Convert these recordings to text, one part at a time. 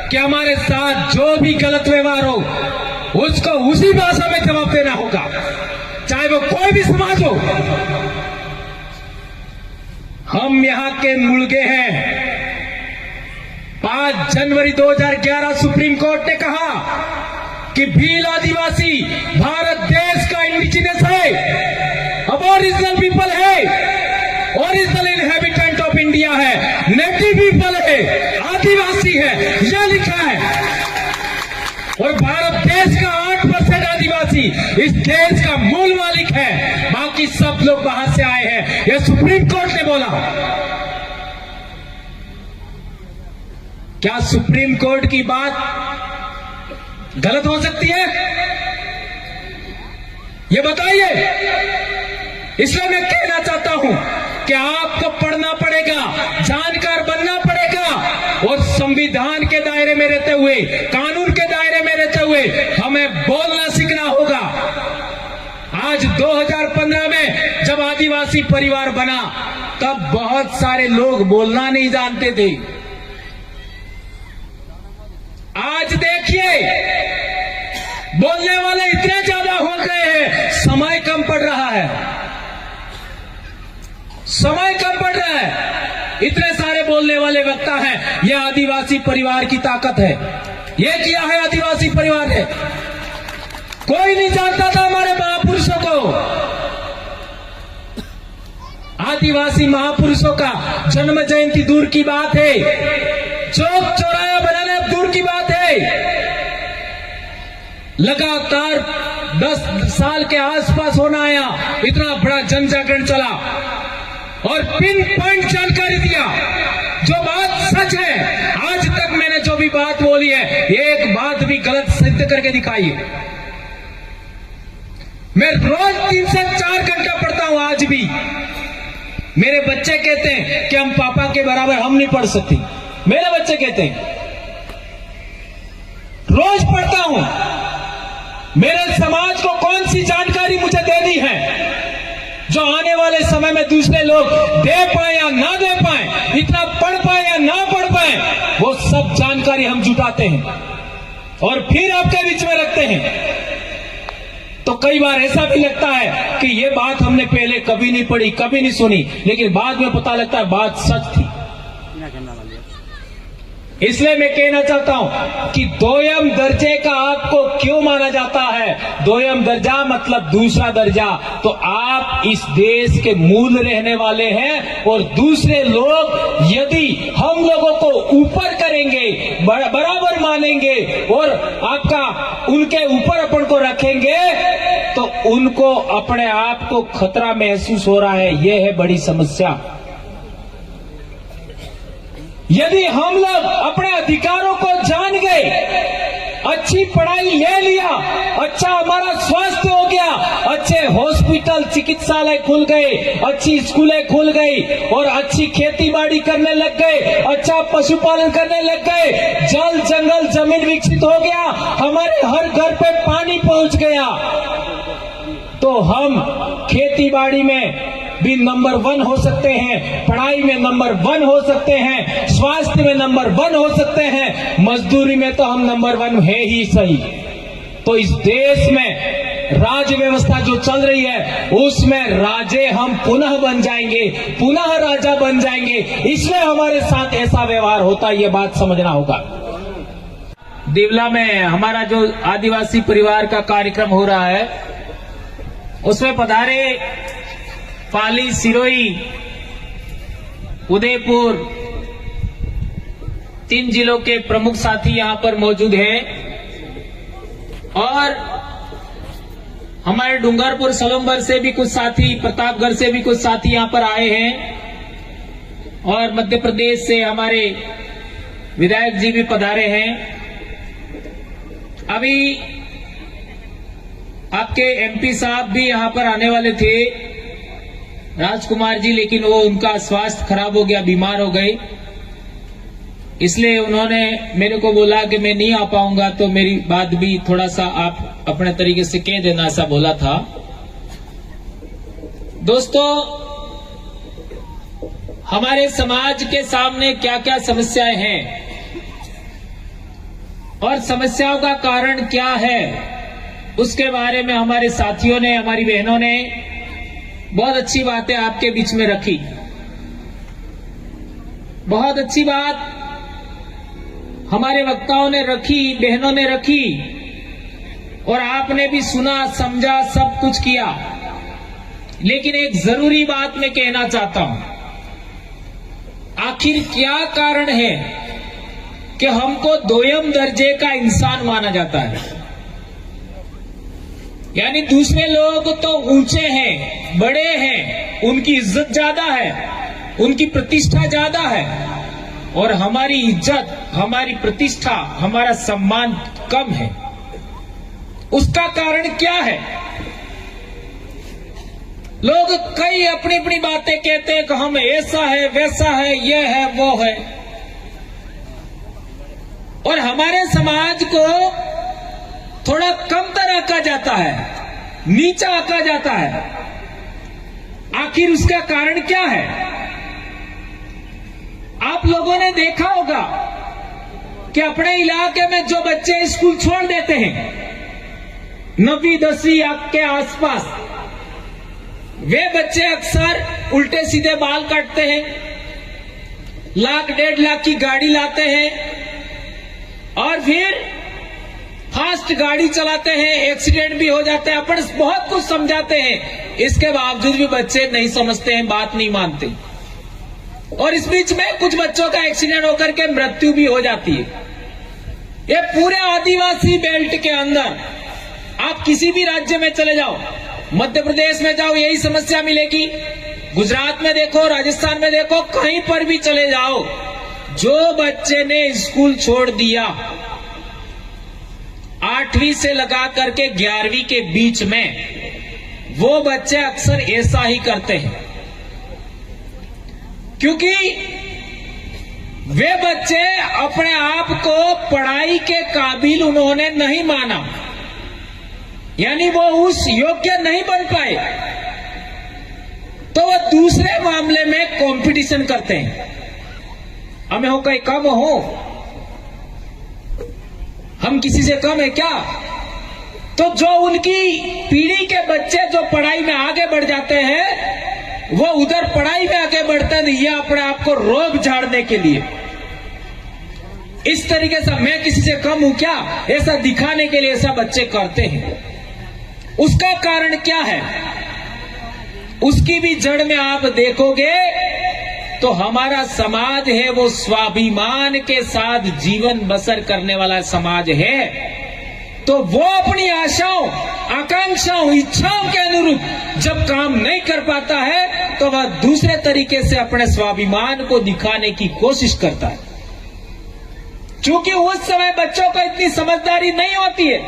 कि हमारे साथ जो भी गलत व्यवहार हो उसको उसी भाषा में जवाब देना होगा, चाहे वो कोई भी समाज हो। हम यहां के मुर्गे हैं। 5 जनवरी 2011 सुप्रीम कोर्ट ने कहा कि भील आदिवासी भारत देश का इंडिजिनस है, अबोरिजिनल पीपल है, ओरिजिनल इनहेबिटेंट ऑफ इंडिया है, नेटिव पीपल है, आदिवासी है, यह लिखा है। और भारत देश का 8% आदिवासी इस देश का मूल मालिक है, बाकी सब लोग बाहर से आए हैं, यह सुप्रीम कोर्ट ने बोला। क्या सुप्रीम कोर्ट की बात गलत हो सकती है? ये बताइए। इसलिए मैं कहना चाहता हूं कि आपको पढ़ना पड़ेगा, जानकार बनना पड़ेगा और संविधान के दायरे में रहते हुए, कानून के दायरे में रहते हुए हमें बोलना सीखना होगा। आज 2015 में जब आदिवासी परिवार बना तब बहुत सारे लोग बोलना नहीं जानते थे। आज देखिए बोलने वाले इतने ज्यादा हो गए हैं, समय कम पड़ रहा है, समय कम पड़ रहा है। इतने सारे बोलने वाले वक्ता हैं। यह आदिवासी परिवार की ताकत है। यह किया है आदिवासी परिवार ने। कोई नहीं जानता था हमारे महापुरुषों को। आदिवासी महापुरुषों का जन्म जयंती दूर की बात है, चौक चौराया बनाना दूर की बात है। लगातार 10 साल के आसपास होना आया, इतना बड़ा जन जागरण चला और पिन पॉइंट जानकारी दिया। जो बात सच है, आज तक मैंने जो भी बात बोली है, एक बात भी गलत सिद्ध करके दिखाई है। मैं रोज 3 से 4 घंटा पढ़ता हूं। आज भी मेरे बच्चे कहते हैं कि हम पापा के बराबर हम नहीं पढ़ सकते। मेरे बच्चे कहते हैं, रोज पढ़ता हूं। मेरे समाज को कौन सी जानकारी मुझे देनी है जो आने वाले समय में दूसरे लोग दे पाए या ना दे पाए, इतना पढ़ पाए या ना पढ़ पाए, वो सब जानकारी हम जुटाते हैं और फिर आपके बीच में रखते हैं। तो कई बार ऐसा भी लगता है कि ये बात हमने पहले कभी नहीं पढ़ी, कभी नहीं सुनी, लेकिन बाद में पता लगता है बात सच थी। इसलिए मैं कहना चाहता हूं कि दोयम दर्जे का आपको क्यों माना जाता है? दोयम दर्जा मतलब दूसरा दर्जा। तो आप इस देश के मूल रहने वाले हैं और दूसरे लोग यदि हम लोगों को ऊपर करेंगे, बराबर मानेंगे और आपका उनके ऊपर अपन को रखेंगे तो उनको अपने आप को खतरा महसूस हो रहा है। यह है बड़ी समस्या। यदि हम लोग अपने अधिकारों को जान गए, अच्छी पढ़ाई ले लिया, अच्छा हमारा स्वास्थ्य हो गया, अच्छे हॉस्पिटल चिकित्सालय खुल गए, अच्छी स्कूलें खुल गई और अच्छी खेती बाड़ी करने लग गए, अच्छा पशुपालन करने लग गए, जल जंगल जमीन विकसित हो गया, हमारे हर घर पे पानी पहुंच गया, तो हम खेती बाड़ी में भी नंबर 1 हो सकते हैं, पढ़ाई में नंबर 1 हो सकते हैं, स्वास्थ्य में नंबर 1 हो सकते हैं, मजदूरी में तो हम नंबर 1 है ही सही। तो इस देश में राज व्यवस्था जो चल रही है उसमें राजे हम पुनः बन जाएंगे, पुनः राजा बन जाएंगे। इसलिए हमारे साथ ऐसा व्यवहार होता है, ये बात समझना होगा। देवला में हमारा जो आदिवासी परिवार का कार्यक्रम हो रहा है उसमें पधारे पाली, सिरोही, उदयपुर 3 जिलों के प्रमुख साथी यहां पर मौजूद हैं और हमारे डूंगरपुर सलम्बर से भी कुछ साथी, प्रतापगढ़ से भी कुछ साथी यहां पर आए हैं और मध्य प्रदेश से हमारे विधायक जी भी पधारे हैं। अभी आपके एमपी साहब भी यहां पर आने वाले थे, राजकुमार जी, लेकिन वो उनका स्वास्थ्य खराब हो गया, बीमार हो गए, इसलिए उन्होंने मेरे को बोला कि मैं नहीं आ पाऊंगा, तो मेरी बात भी थोड़ा सा आप अपने तरीके से कह देना, ऐसा बोला था। दोस्तों, हमारे समाज के सामने क्या क्या समस्याएं हैं और समस्याओं का कारण क्या है, उसके बारे में हमारे साथियों ने, हमारी बहनों ने बहुत अच्छी बातें आपके बीच में रखी। बहुत अच्छी बात हमारे वक्ताओं ने रखी, बहनों ने रखी, और आपने भी सुना, समझा, सब कुछ किया। लेकिन एक जरूरी बात मैं कहना चाहता हूं, आखिर क्या कारण है कि हमको दोयम दर्जे का इंसान माना जाता है? यानी दूसरे लोग तो ऊंचे हैं, बड़े हैं, उनकी इज्जत ज्यादा है, उनकी प्रतिष्ठा ज्यादा है, और हमारी इज्जत, हमारी प्रतिष्ठा, हमारा सम्मान कम है। उसका कारण क्या है? लोग कई अपनी अपनी बातें कहते हैं कि हम ऐसा है, वैसा है, ये है, वो है, और हमारे समाज को थोड़ा कमतर आंका जाता है, नीचा आंका जाता है। आखिर उसका कारण क्या है? आप लोगों ने देखा होगा कि अपने इलाके में जो बच्चे स्कूल छोड़ देते हैं 9वीं 10वीं के आसपास, वे बच्चे अक्सर उल्टे सीधे बाल काटते हैं, 1 1.5 लाख की गाड़ी लाते हैं, और फिर फास्ट गाड़ी चलाते हैं, एक्सीडेंट भी हो जाते हैं। अपन बहुत कुछ समझाते हैं, इसके बावजूद भी बच्चे नहीं समझते हैं, बात नहीं मानते, और इस बीच में कुछ बच्चों का एक्सीडेंट होकर के मृत्यु भी हो जाती है। ये पूरे आदिवासी बेल्ट के अंदर आप किसी भी राज्य में चले जाओ, मध्य प्रदेश में जाओ, यही समस्या मिलेगी। गुजरात में देखो, राजस्थान में देखो, कहीं पर भी चले जाओ, जो बच्चे ने स्कूल छोड़ दिया 8वीं से लगा करके 11वीं के बीच में, वो बच्चे अक्सर ऐसा ही करते हैं, क्योंकि वे बच्चे अपने आप को पढ़ाई के काबिल उन्होंने नहीं माना, यानी वो उस योग्य नहीं बन पाए, तो वो दूसरे मामले में कंपटीशन करते हैं। हमें हो कहीं कम हो, हम किसी से कम है क्या? तो जो उनकी पीढ़ी के बच्चे जो पढ़ाई में आगे बढ़ जाते हैं, वो उधर पढ़ाई में आगे बढ़ते हैं, ये अपने आप को रोब झाड़ने के लिए, इस तरीके से मैं किसी से कम हूं क्या, ऐसा दिखाने के लिए ऐसा बच्चे करते हैं। उसका कारण क्या है? उसकी भी जड़ में आप देखोगे तो हमारा समाज है वो स्वाभिमान के साथ जीवन बसर करने वाला समाज है। तो वो अपनी आशाओं, आकांक्षाओं, इच्छाओं के अनुरूप जब काम नहीं कर पाता है, तो वह दूसरे तरीके से अपने स्वाभिमान को दिखाने की कोशिश करता है। क्योंकि उस समय बच्चों को इतनी समझदारी नहीं होती है,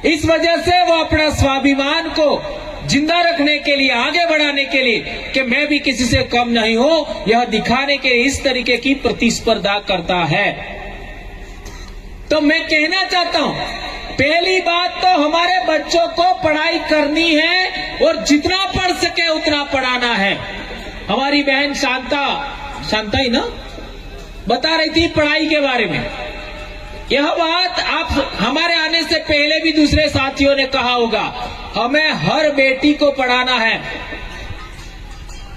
इस वजह से वो अपना स्वाभिमान को जिंदा रखने के लिए, आगे बढ़ाने के लिए कि मैं भी किसी से कम नहीं हूं, यह दिखाने के लिए इस तरीके की प्रतिस्पर्धा करता है। तो मैं कहना चाहता हूं, पहली बात तो हमारे बच्चों को पढ़ाई करनी है और जितना पढ़ सके उतना पढ़ाना है। हमारी बहन शांता ही ना बता रही थी पढ़ाई के बारे में। यह बात आप हमारे आने से पहले भी दूसरे साथियों ने कहा होगा, हमें हर बेटी को पढ़ाना है,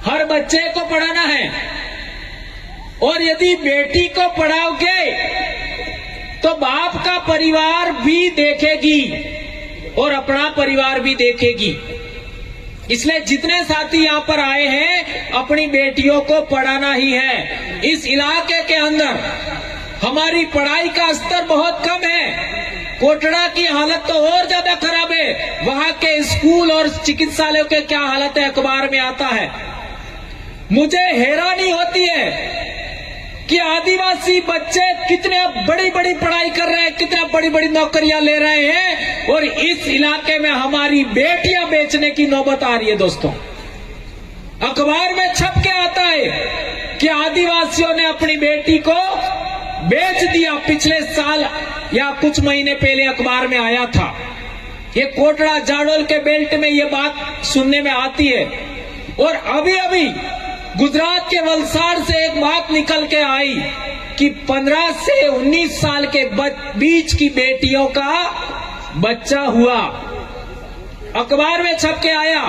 हर बच्चे को पढ़ाना है, और यदि बेटी को पढ़ाओगे तो बाप का परिवार भी देखेगी और अपना परिवार भी देखेगी। इसलिए जितने साथी यहाँ पर आए हैं, अपनी बेटियों को पढ़ाना ही है। इस इलाके के अंदर हमारी पढ़ाई का स्तर बहुत कम है। कोटड़ा की हालत तो और ज्यादा खराब है। वहां के स्कूल और चिकित्सालयों के क्या हालत है, अखबार में आता है। मुझे हैरानी होती है कि आदिवासी बच्चे कितने बड़ी बड़ी पढ़ाई कर रहे हैं, कितना बड़ी बड़ी नौकरियां ले रहे हैं, और इस इलाके में हमारी बेटियां बेचने की नौबत आ रही है। दोस्तों, अखबार में छप के आता है कि आदिवासियों ने अपनी बेटी को बेच दिया। पिछले साल या कुछ महीने पहले अखबार में आया था। ये कोटड़ा जाडोल के बेल्ट में ये बात सुनने में आती है। और अभी अभी गुजरात के वलसाड़ से एक बात निकल के आई कि 15 से 19 साल के बीच की बेटियों का बच्चा हुआ, अखबार में छप के आया।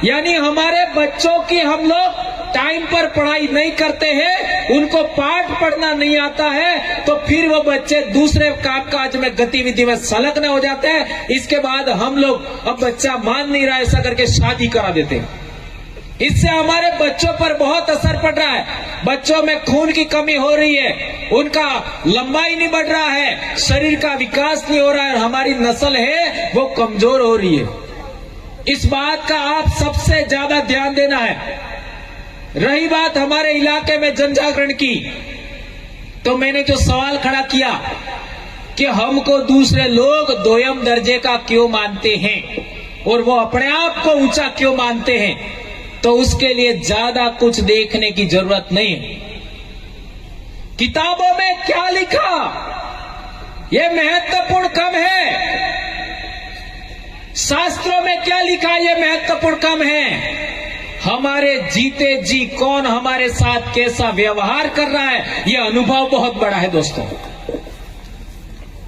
यानी हमारे बच्चों की हम लोग टाइम पर पढ़ाई नहीं करते हैं, उनको पाठ पढ़ना नहीं आता है, तो फिर वो बच्चे दूसरे कामकाज में गतिविधि में संलग्न हो जाते हैं। इसके बाद हम लोग अब बच्चा मान नहीं रहा ऐसा करके शादी करा देते हैं। इससे हमारे बच्चों पर बहुत असर पड़ रहा है। बच्चों में खून की कमी हो रही है, उनका लंबाई नहीं बढ़ रहा है, शरीर का विकास नहीं हो रहा है, और हमारी नस्ल है वो कमजोर हो रही है। इस बात का आप सबसे ज्यादा ध्यान देना है। रही बात हमारे इलाके में जन जागरण की, तो मैंने जो सवाल खड़ा किया कि हमको दूसरे लोग दोयम दर्जे का क्यों मानते हैं और वो अपने आप को ऊंचा क्यों मानते हैं, तो उसके लिए ज्यादा कुछ देखने की जरूरत नहीं है। किताबों में क्या लिखा ये महत्वपूर्ण कम है, शास्त्रों में क्या लिखा ये महत्वपूर्ण कम है। हमारे जीते जी कौन हमारे साथ कैसा व्यवहार कर रहा है, ये अनुभव बहुत बड़ा है दोस्तों।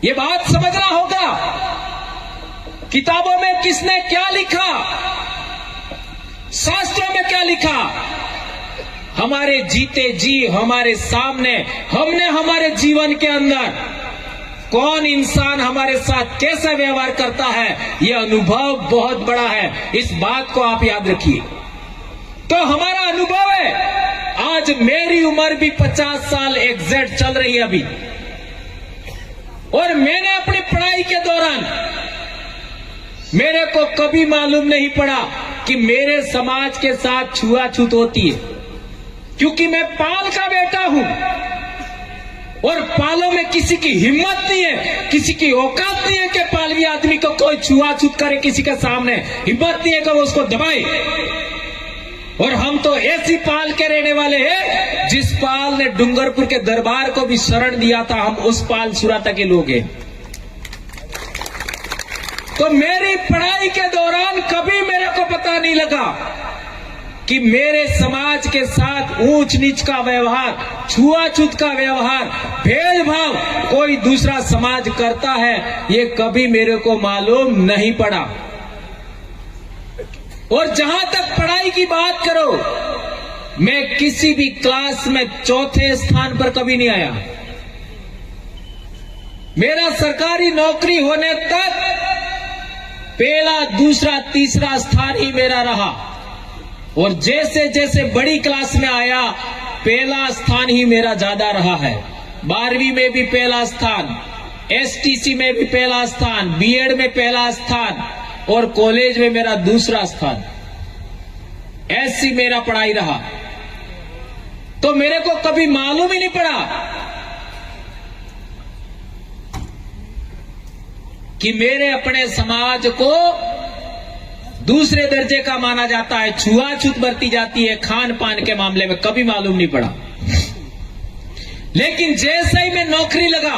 ये बात समझना होगा। किताबों में किसने क्या लिखा, शास्त्रों में क्या लिखा, हमारे जीते जी हमारे सामने हमने हमारे जीवन के अंदर कौन इंसान हमारे साथ कैसा व्यवहार करता है, यह अनुभव बहुत बड़ा है। इस बात को आप याद रखिए। तो हमारा अनुभव है, आज मेरी उम्र भी 50 साल एग्जैक्ट चल रही है अभी, और मैंने अपनी पढ़ाई के दौरान मेरे को कभी मालूम नहीं पड़ा कि मेरे समाज के साथ छुआछूत होती है, क्योंकि मैं पाल का बेटा हूं और पालों में किसी की हिम्मत नहीं है, किसी की औकात नहीं है कि पालवी आदमी को कोई छुआछूत करे, किसी के सामने हिम्मत नहीं है कि वो उसको दबाए। और हम तो ऐसी पाल के रहने वाले हैं जिस पाल ने डूंगरपुर के दरबार को भी शरण दिया था, हम उस पाल सुराता के लोग हैं। तो मेरी पढ़ाई के दौरान कभी मेरे को पता नहीं लगा कि मेरे समाज के साथ ऊंच नीच का व्यवहार, छुआछूत का व्यवहार, भेदभाव कोई दूसरा समाज करता है, ये कभी मेरे को मालूम नहीं पड़ा। और जहां तक पढ़ाई की बात करो, मैं किसी भी क्लास में चौथे स्थान पर कभी नहीं आया। मेरा सरकारी नौकरी होने तक पहला, दूसरा, तीसरा स्थान ही मेरा रहा, और जैसे जैसे बड़ी क्लास में आया पहला स्थान ही मेरा ज्यादा रहा है। 12वीं में भी पहला स्थान, एसटीसी में भी पहला स्थान, बीएड में पहला स्थान, और कॉलेज में मेरा दूसरा स्थान। ऐसी मेरा पढ़ाई रहा। तो मेरे को कभी मालूम ही नहीं पड़ा कि मेरे अपने समाज को दूसरे दर्जे का माना जाता है, छुआछूत बरती जाती है खान पान के मामले में, कभी मालूम नहीं पड़ा। लेकिन जैसे ही मैं नौकरी लगा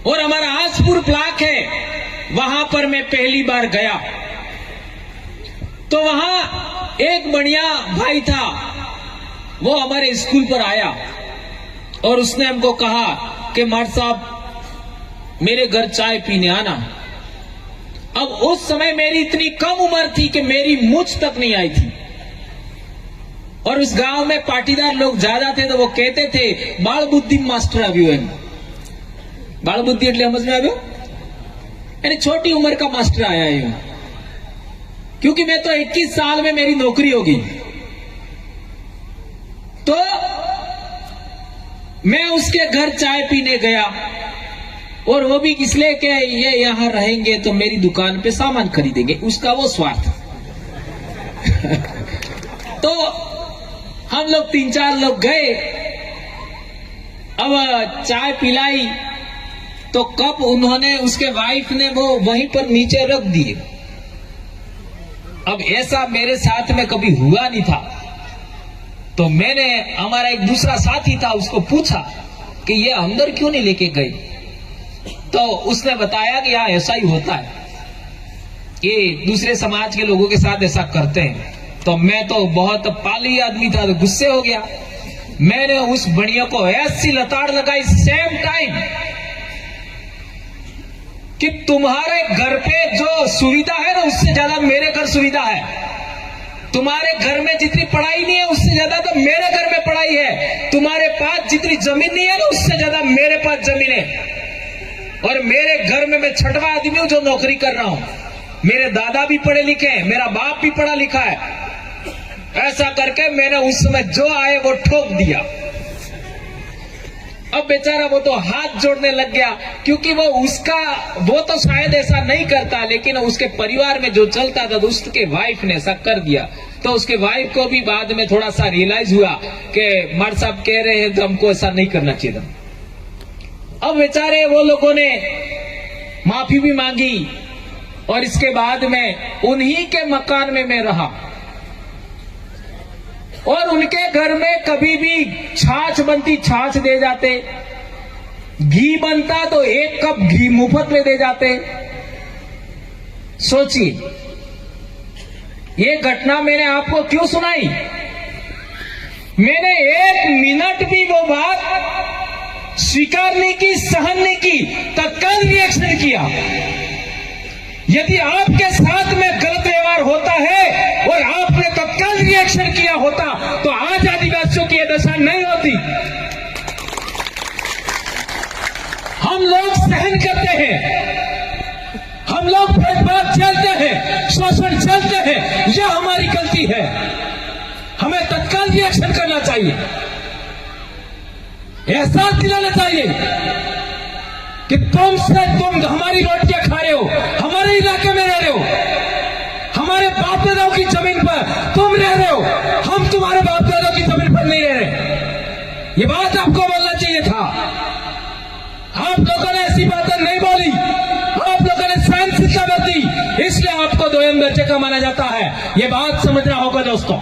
और हमारा आसपुर ब्लॉक है, वहां पर मैं पहली बार गया, तो वहां एक बढ़िया भाई था, वो हमारे स्कूल पर आया और उसने हमको कहा कि मार साहब मेरे घर चाय पीने आना। अब उस समय मेरी इतनी कम उम्र थी कि मेरी मुझ तक नहीं आई थी, और उस गांव में पाटीदार लोग ज्यादा थे, तो वो कहते थे बाल बुद्धि मास्टर આવ્યો એમ। बाल बुद्धि એટલે समझ में આવ્યો, यानी छोटी उम्र का मास्टर आया है। क्योंकि मैं तो 21 साल में मेरी नौकरी होगी, तो मैं उसके घर चाय पीने गया, और वो भी इसलिए कि ये यहां रहेंगे तो मेरी दुकान पे सामान खरीदेंगे, उसका वो स्वार्थ। तो हम लोग 3-4 लोग गए, अब चाय पिलाई तो कप उन्होंने, उसके वाइफ ने वो वहीं पर नीचे रख दिए। अब ऐसा मेरे साथ में कभी हुआ नहीं था, तो मैंने, हमारा एक दूसरा साथी था, उसको पूछा कि ये अंदर क्यों नहीं लेके गए, तो उसने बताया कि यहाँ ऐसा ही होता है, कि दूसरे समाज के लोगों के साथ ऐसा करते हैं। तो मैं तो बहुत पाली आदमी था, तो गुस्से हो गया मैंने उस बढ़िया को ऐसी लताड़ लगाई सेम टाइम कि तुम्हारे घर पे जो सुविधा है ना उससे ज्यादा मेरे घर सुविधा है। तुम्हारे घर में जितनी पढ़ाई नहीं है उससे ज्यादा तो मेरे घर में पढ़ाई है। तुम्हारे पास जितनी जमीन नहीं है ना उससे ज्यादा मेरे पास जमीन है। और मेरे घर में मैं छठवां आदमी हूं जो नौकरी कर रहा हूं। मेरे दादा भी पढ़े लिखे हैं, मेरा बाप भी पढ़ा लिखा है। ऐसा करके मैंने उस समय जो आए वो ठोक दिया। अब बेचारा वो तो हाथ जोड़ने लग गया, क्योंकि वो तो शायद ऐसा नहीं करता, लेकिन उसके परिवार में जो चलता था उसके वाइफ ने ऐसा कर दिया। तो उसके वाइफ को भी बाद में थोड़ा सा रियलाइज हुआ कि मर्द साहब कह रहे हैं तो हमको ऐसा नहीं करना चाहिए था। अब बेचारे वो लोगों ने माफी भी मांगी और इसके बाद में उन्हीं के मकान में मैं रहा। और उनके घर में कभी भी छाछ बनती छाछ दे जाते, घी बनता तो 1 कप घी मुफ्त में दे जाते। सोचिए, ये घटना मैंने आपको क्यों सुनाई? मैंने 1 मिनट भी वो बात स्वीकार नहीं की, सहन नहीं की, तत्काल रिएक्शन किया। यदि आपके साथ में गलत व्यवहार होता है और आपने तत्काल रिएक्शन किया होता तो आज आदिवासियों की यह दशा नहीं होती। हम लोग सहन करते हैं, हम लोग भेदभाव झेलते हैं, शोषण झेलते हैं, यह हमारी गलती है। हमें तत्काल रिएक्शन करना चाहिए, एहसास दिलाना चाहिए कि तुम हमारी रोटियां खा रहे हो, हमारे इलाके में रह रहे हो, हमारे बाप दादाओं की जमीन पर तुम रह रहे हो, हम तुम्हारे बाप दादाओं की जमीन पर नहीं रह रहे। ये बात आपको बोलना चाहिए था। आप लोगों ने ऐसी बातें नहीं बोली, आप लोगों ने सहनशीलता बरती, इसलिए आपको 2 दर्जे का माना जाता है। ये बात समझना होगा दोस्तों।